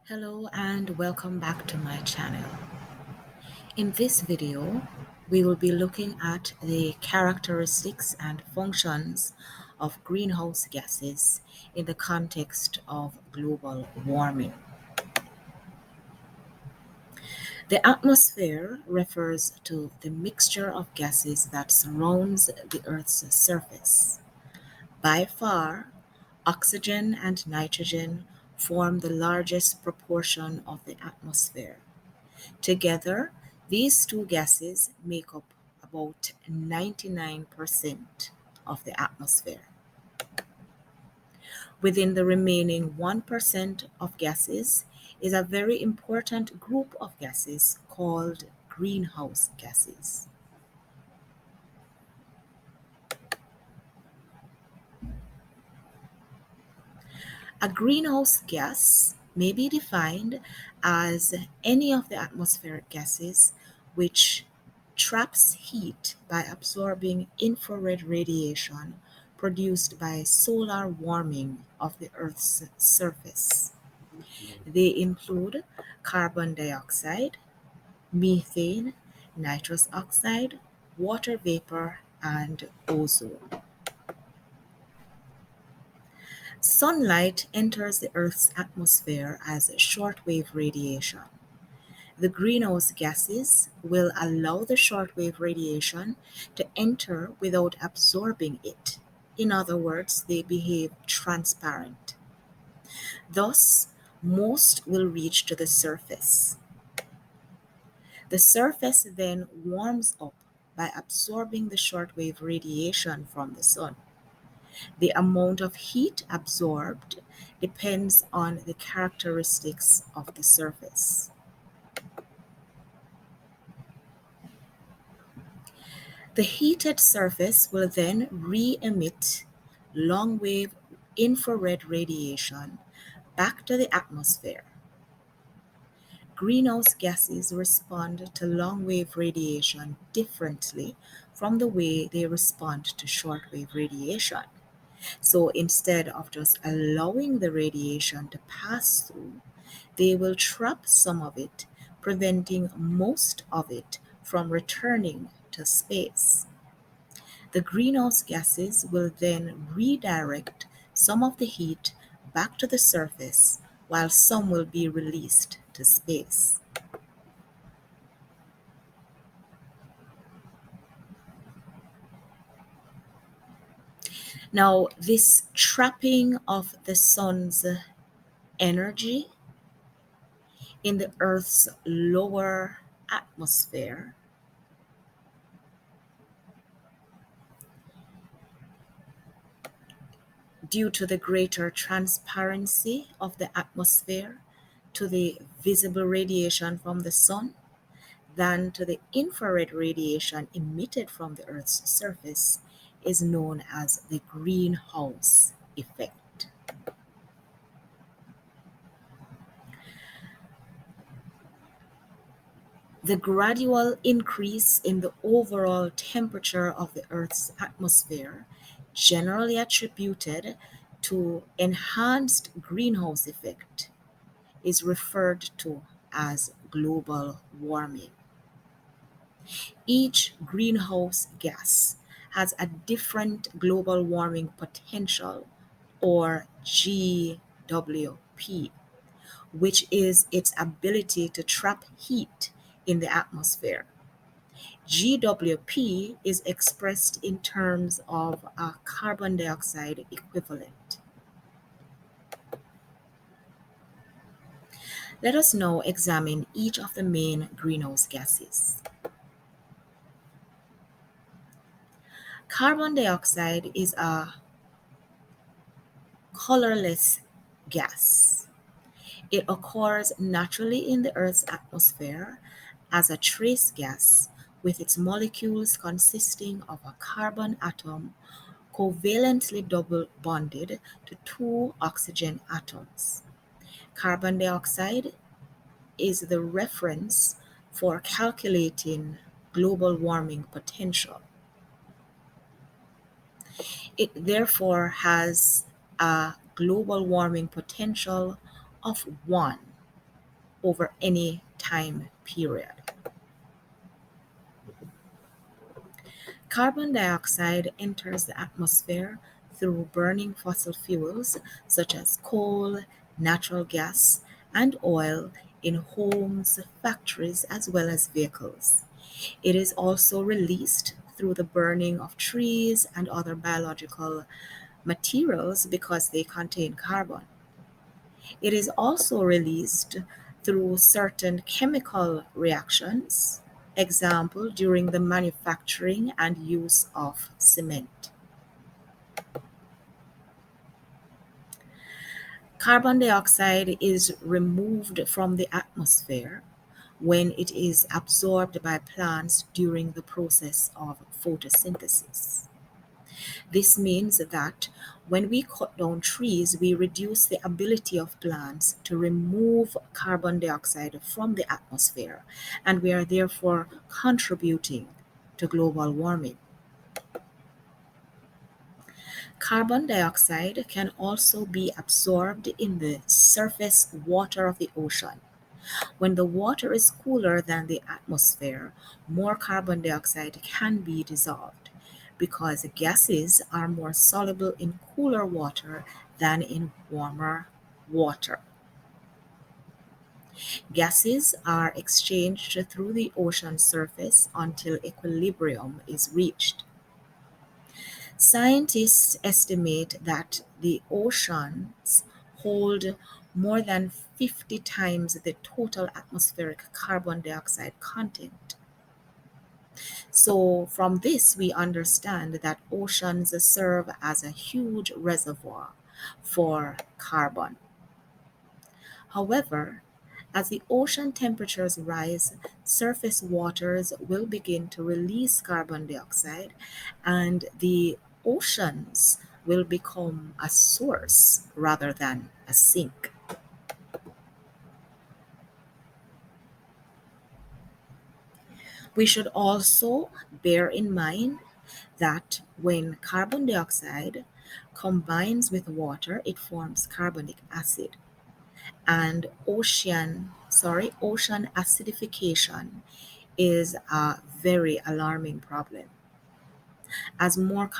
Hello and welcome back to my channel. In this video, we will be looking at the characteristics and functions of greenhouse gases in the context of global warming. The atmosphere refers to the mixture of gases that surrounds the Earth's surface. By far, oxygen and nitrogen form the largest proportion of the atmosphere. Together, these two gases make up about 99% of the atmosphere. Within the remaining 1% of gases is a very important group of gases called greenhouse gases. A greenhouse gas may be defined as any of the atmospheric gases which traps heat by absorbing infrared radiation produced by solar warming of the Earth's surface. They include carbon dioxide, methane, nitrous oxide, water vapor, and ozone. Sunlight enters the Earth's atmosphere as shortwave radiation. The greenhouse gases will allow the shortwave radiation to enter without absorbing it. In other words, they behave transparent. Thus, most will reach to the surface. The surface then warms up by absorbing the shortwave radiation from the sun. The amount of heat absorbed depends on the characteristics of the surface. The heated surface will then re-emit long-wave infrared radiation back to the atmosphere. Greenhouse gases respond to long-wave radiation differently from the way they respond to short-wave radiation. So instead of just allowing the radiation to pass through, they will trap some of it, preventing most of it from returning to space. The greenhouse gases will then redirect some of the heat back to the surface, while some will be released to space. Now, this trapping of the sun's energy in the Earth's lower atmosphere due to the greater transparency of the atmosphere to the visible radiation from the sun than to the infrared radiation emitted from the Earth's surface is known as the greenhouse effect. The gradual increase in the overall temperature of the Earth's atmosphere, generally attributed to enhanced greenhouse effect, is referred to as global warming. Each greenhouse gas has a different global warming potential, or GWP, which is its ability to trap heat in the atmosphere. GWP is expressed in terms of a carbon dioxide equivalent. Let us now examine each of the main greenhouse gases. Carbon dioxide is a colorless gas. It occurs naturally in the Earth's atmosphere as a trace gas with its molecules consisting of a carbon atom covalently double bonded to two oxygen atoms. Carbon dioxide is the reference for calculating global warming potential. It therefore has a global warming potential of 1. over any time period. Carbon dioxide enters the atmosphere through burning fossil fuels such as coal, natural gas, and oil in homes, factories, as well as vehicles. It is also released through the burning of trees and other biological materials because they contain carbon. It is also released through certain chemical reactions, example during the manufacturing and use of cement. Carbon dioxide is removed from the atmosphere when it is absorbed by plants during the process of photosynthesis. This means that when we cut down trees, we reduce the ability of plants to remove carbon dioxide from the atmosphere, and we are therefore contributing to global warming. Carbon dioxide can also be absorbed in the surface water of the ocean. When the water is cooler than the atmosphere, more carbon dioxide can be dissolved because gases are more soluble in cooler water than in warmer water. Gases are exchanged through the ocean surface until equilibrium is reached. Scientists estimate that the oceans hold more than 50 times the total atmospheric carbon dioxide content. So, from this, we understand that oceans serve as a huge reservoir for carbon. However, as the ocean temperatures rise, surface waters will begin to release carbon dioxide, and the oceans will become a source rather than a sink. We should also bear in mind that when carbon dioxide combines with water, it forms carbonic acid. And ocean acidification is a very alarming problem. As more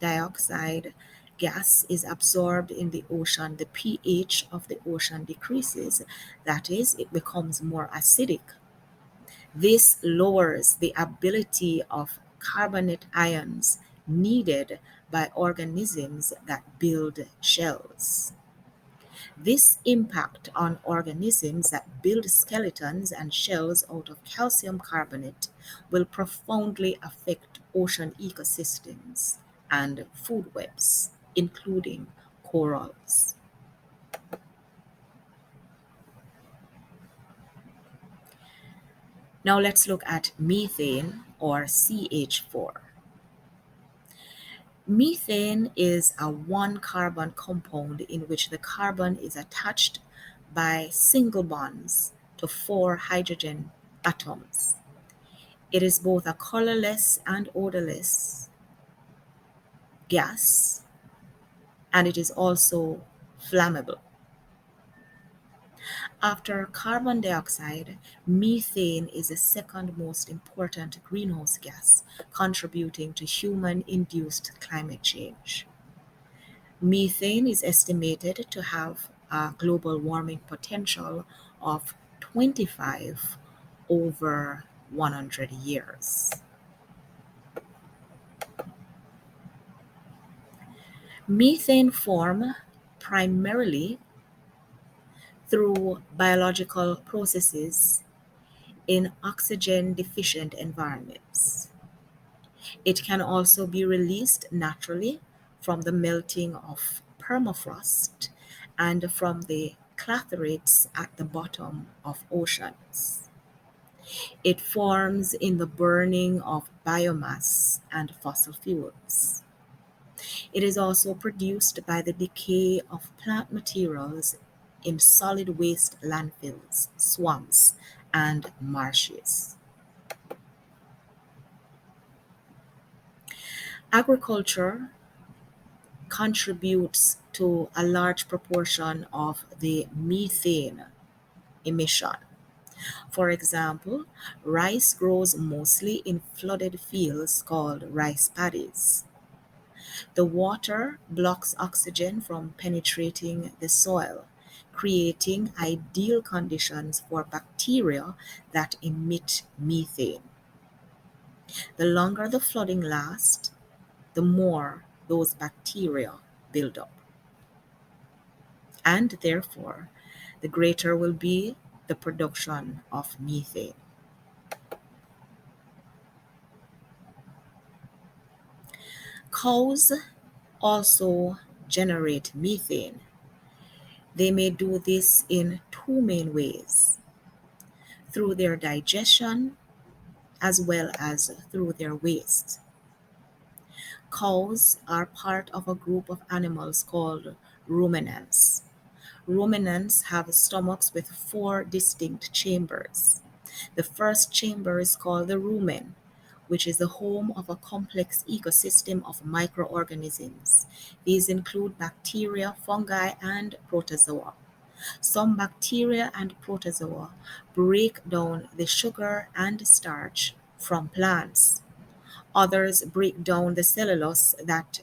dioxide gas is absorbed in the ocean, the pH of the ocean decreases. That is, it becomes more acidic. This lowers the ability of carbonate ions needed by organisms that build shells. This impact on organisms that build skeletons and shells out of calcium carbonate will profoundly affect ocean ecosystems and food webs, including corals. Now let's look at methane or CH4. Methane is a one carbon compound in which the carbon is attached by single bonds to four hydrogen atoms. It is both a colorless and odorless gas, and it is also flammable. After carbon dioxide, methane is the second most important greenhouse gas contributing to human induced climate change. Methane is estimated to have a global warming potential of 25 over 100 years. Methane form primarily through biological processes in oxygen deficient environments. It can also be released naturally from the melting of permafrost and from the clathrates at the bottom of oceans. It forms in the burning of biomass and fossil fuels. It is also produced by the decay of plant materials in solid waste landfills, swamps, and marshes. Agriculture contributes to a large proportion of the methane emission. For example, rice grows mostly in flooded fields called rice paddies. The water blocks oxygen from penetrating the soil, creating ideal conditions for bacteria that emit methane. The longer the flooding lasts, the more those bacteria build up, and therefore, the greater will be the production of methane. Cows also generate methane. They may do this in two main ways: through their digestion as well as through their waste. Cows are part of a group of animals called ruminants. Ruminants have stomachs with four distinct chambers. The first chamber is called the rumen, which is the home of a complex ecosystem of microorganisms. These include bacteria, fungi, and protozoa. Some bacteria and protozoa break down the sugar and starch from plants. Others break down the cellulose that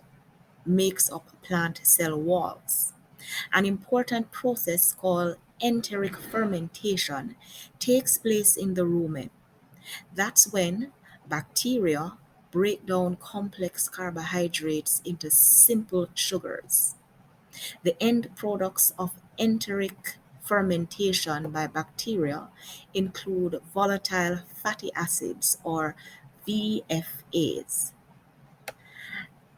makes up plant cell walls. An important process called enteric fermentation takes place in the rumen. That's when bacteria break down complex carbohydrates into simple sugars. The end products of enteric fermentation by bacteria include volatile fatty acids or VFAs,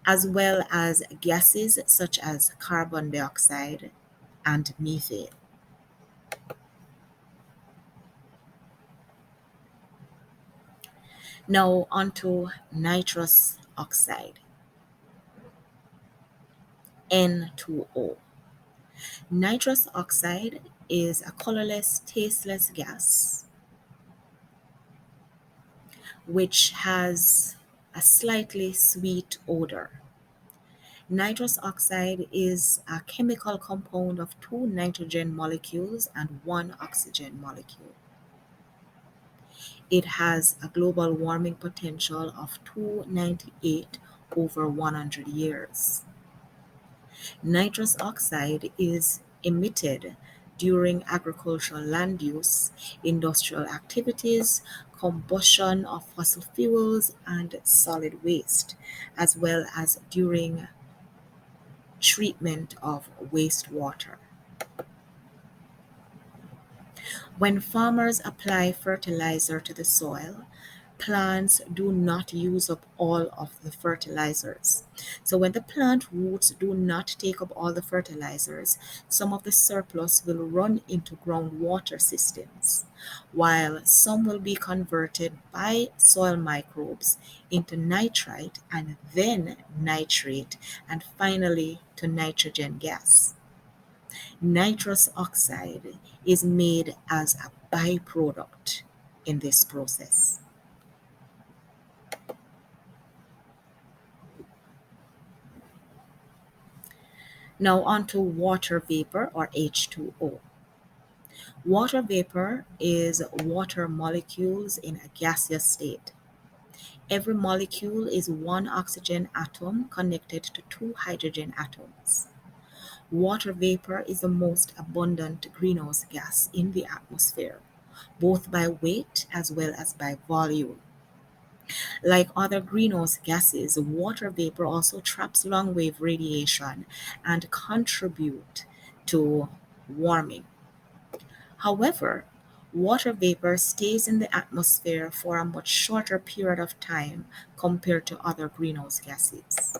as well as gases such as carbon dioxide and methane. Now onto nitrous oxide, N2o. Nitrous oxide is a colorless, tasteless gas which has a slightly sweet odor. Nitrous oxide is a chemical compound of two nitrogen molecules and one oxygen molecule. It has a global warming potential of 298 over 100 years. Nitrous oxide is emitted during agricultural land use, industrial activities, combustion of fossil fuels and solid waste, as well as during treatment of wastewater. When farmers apply fertilizer to the soil, plants do not use up all of the fertilizers. So when the plant roots do not take up all the fertilizers, some of the surplus will run into groundwater systems, while some will be converted by soil microbes into nitrite and then nitrate and finally to nitrogen gas. Nitrous oxide is made as a byproduct in this process. Now on to water vapor or H2O. Water vapor is water molecules in a gaseous state. Every molecule is one oxygen atom connected to two hydrogen atoms. Water vapor is the most abundant greenhouse gas in the atmosphere, both by weight as well as by volume. Like other greenhouse gases, water vapor also traps long-wave radiation and contribute to warming. However, water vapor stays in the atmosphere for a much shorter period of time compared to other greenhouse gases.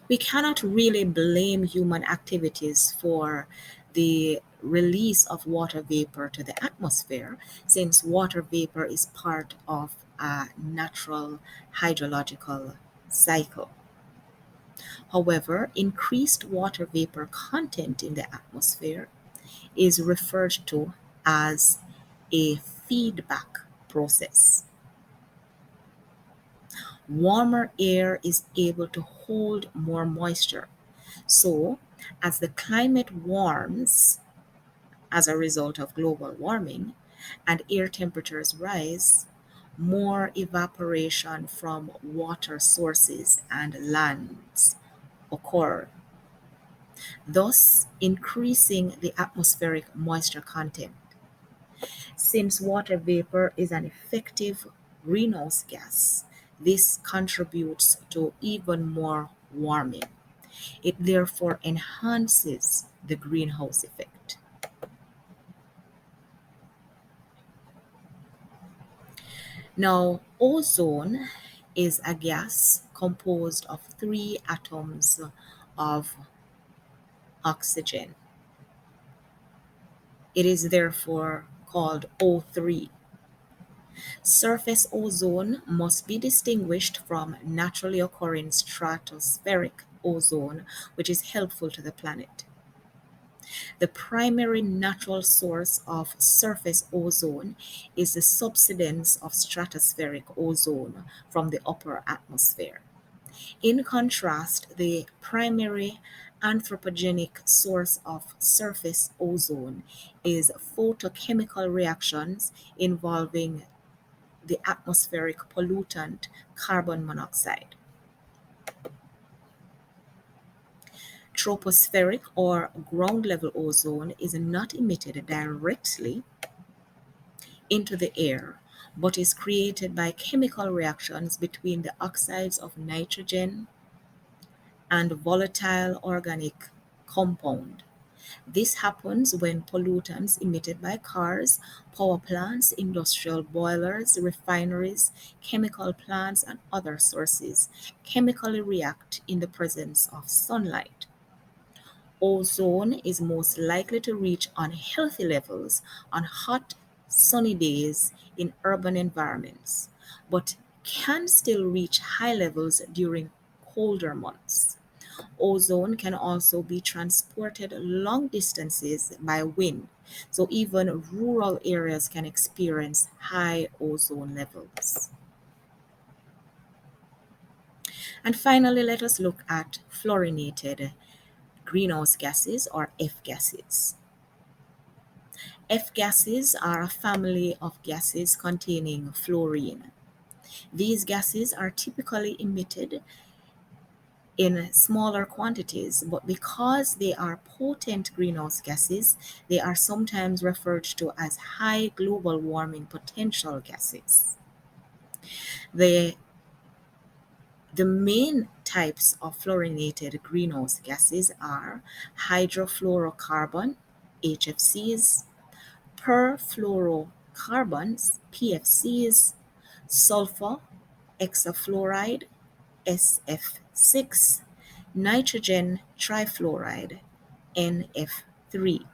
We cannot really blame human activities for the release of water vapor to the atmosphere, since water vapor is part of a natural hydrological cycle. However, increased water vapor content in the atmosphere is referred to as a feedback process. Warmer air is able to hold more moisture, So, as the climate warms as a result of global warming and air temperatures rise, more evaporation from water sources and lands occur, thus increasing the atmospheric moisture content. Since water vapor is an effective greenhouse gas, this contributes to even more warming. It therefore enhances the greenhouse effect. Now, ozone is a gas composed of three atoms of oxygen. It is therefore called O3. Surface ozone must be distinguished from naturally occurring stratospheric ozone, which is helpful to the planet. The primary natural source of surface ozone is the subsidence of stratospheric ozone from the upper atmosphere. In contrast, the primary anthropogenic source of surface ozone is photochemical reactions involving the atmospheric pollutant carbon monoxide. Tropospheric or ground level ozone is not emitted directly into the air but is created by chemical reactions between the oxides of nitrogen and volatile organic compound. This happens when pollutants emitted by cars, power plants, industrial boilers, refineries, chemical plants, and other sources chemically react in the presence of sunlight. Ozone is most likely to reach unhealthy levels on hot, sunny days in urban environments, but can still reach high levels during colder months. Ozone can also be transported long distances by wind, so even rural areas can experience high ozone levels. And finally, let us look at fluorinated greenhouse gases or F gases. F gases are a family of gases containing fluorine. These gases are typically emitted in smaller quantities, but because they are potent greenhouse gases, they are sometimes referred to as high global warming potential gases. The, the main types of fluorinated greenhouse gases are hydrofluorocarbon, HFCs, perfluorocarbons, PFCs, sulfur hexafluoride, SF6, nitrogen trifluoride, NF3.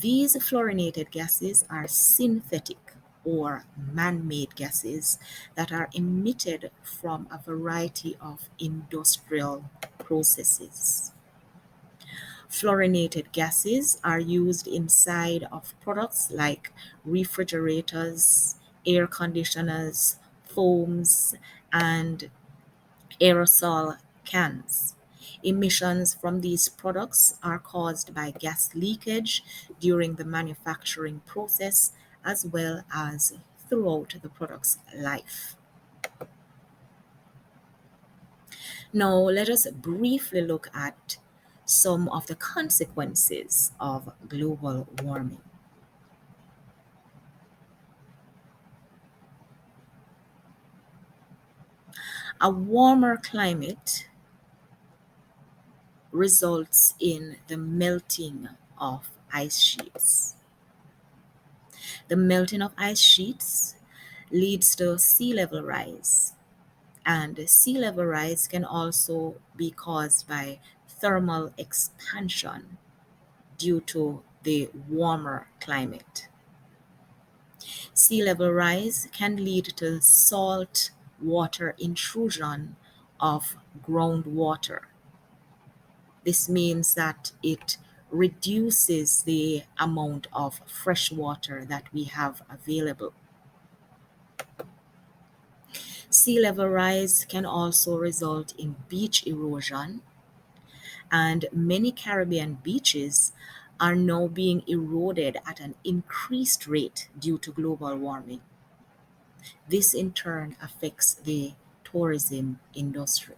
These fluorinated gases are synthetic or man-made gases that are emitted from a variety of industrial processes. Fluorinated gases are used inside of products like refrigerators, air conditioners, foams, and aerosol cans. Emissions from these products are caused by gas leakage during the manufacturing process as well as throughout the product's life. Now, let us briefly look at some of the consequences of global warming. A warmer climate results in the melting of ice sheets. The melting of ice sheets leads to sea level rise, and sea level rise can also be caused by thermal expansion due to the warmer climate. Sea level rise can lead to salt water intrusion of groundwater. This means that it reduces the amount of fresh water that we have available. Sea level rise can also result in beach erosion and many Caribbean beaches are now being eroded at an increased rate due to global warming. This in turn affects the tourism industry.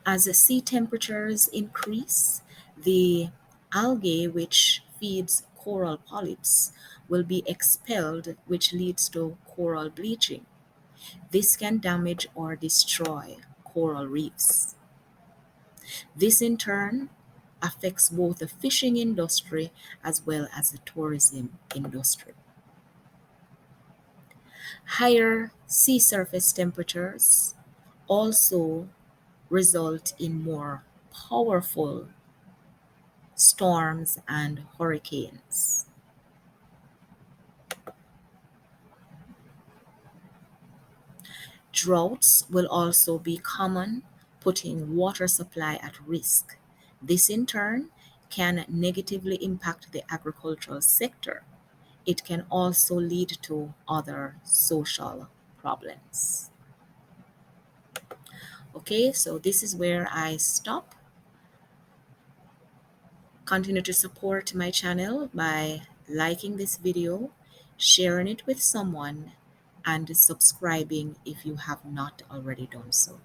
As the sea temperatures increase, the algae which feeds coral polyps will be expelled, which leads to coral bleaching. This can damage or destroy coral reefs. This in turn affects both the fishing industry as well as the tourism industry. Higher sea surface temperatures also result in more powerful storms and hurricanes. Droughts will also be common, putting water supply at risk. This in turn can negatively impact the agricultural sector. It can also lead to other social problems. Okay, so this is where I stop. Continue to support my channel by liking this video, sharing it with someone, and subscribing if you have not already done so.